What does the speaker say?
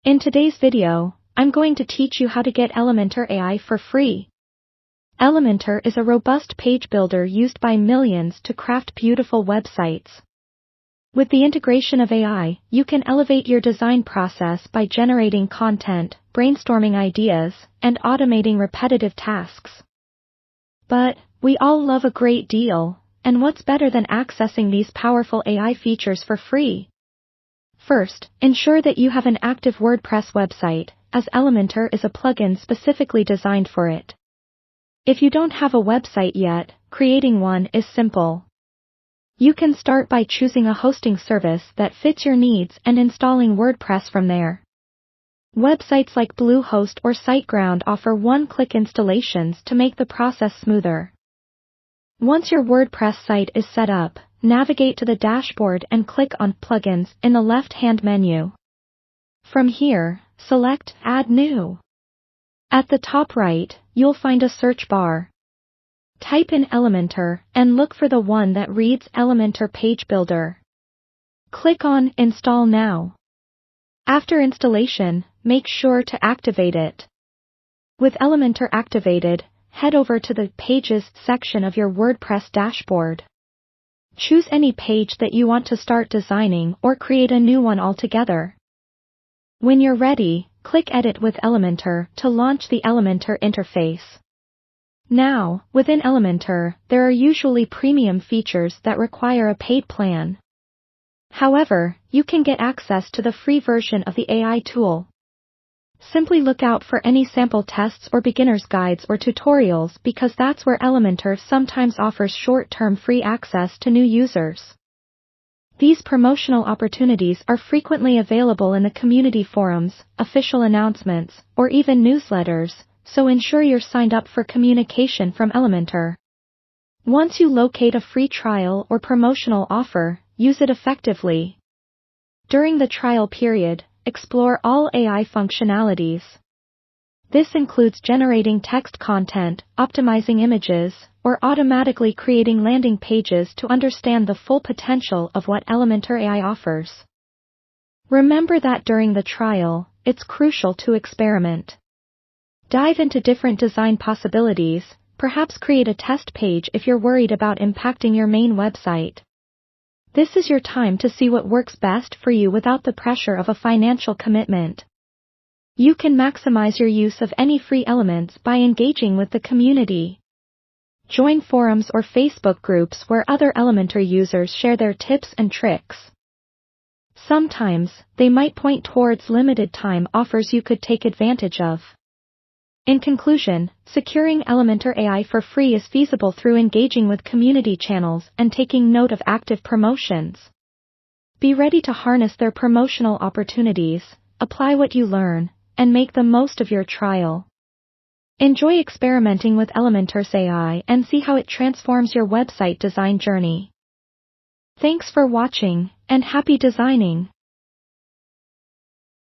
In today's video, I'm going to teach you how to get Elementor AI for free. Elementor is a robust page builder used by millions to craft beautiful websites. With the integration of AI, you can elevate your design process by generating content, brainstorming ideas, and automating repetitive tasks. But we all love a great deal, and what's better than accessing these powerful AI features for free? First, ensure that you have an active WordPress website, as Elementor is a plugin specifically designed for it. If you don't have a website yet, creating one is simple. You can start by choosing a hosting service that fits your needs and installing WordPress from there. Websites like Bluehost or SiteGround offer one-click installations to make the process smoother. Once your WordPress site is set up, navigate to the dashboard and click on Plugins in the left-hand menu. From here, select Add New. At the top right, you'll find a search bar. Type in Elementor and look for the one that reads Elementor Page Builder. Click on Install Now. After installation, make sure to activate it. With Elementor activated, head over to the Pages section of your WordPress dashboard. Choose any page that you want to start designing or create a new one altogether. When you're ready, click Edit with Elementor to launch the Elementor interface. Now, within Elementor, there are usually premium features that require a paid plan. However, you can get access to the free version of the AI tool. Simply look out for any sample tests or beginner's guides or tutorials because that's where Elementor sometimes offers short-term free access to new users. These promotional opportunities are frequently available in the community forums, official announcements, or even newsletters, so ensure you're signed up for communication from Elementor. Once you locate a free trial or promotional offer, use it effectively. During the trial period, explore all AI functionalities. This includes generating text content, optimizing images, or automatically creating landing pages to understand the full potential of what Elementor AI offers. Remember that during the trial, it's crucial to experiment. Dive into different design possibilities, perhaps create a test page if you're worried about impacting your main website. This is your time to see what works best for you without the pressure of a financial commitment. You can maximize your use of any free elements by engaging with the community. Join forums or Facebook groups where other Elementor users share their tips and tricks. Sometimes, they might point towards limited time offers you could take advantage of. In conclusion, securing Elementor AI for free is feasible through engaging with community channels and taking note of active promotions. Be ready to harness their promotional opportunities, apply what you learn, and make the most of your trial. Enjoy experimenting with Elementor's AI and see how it transforms your website design journey. Thanks for watching, and happy designing!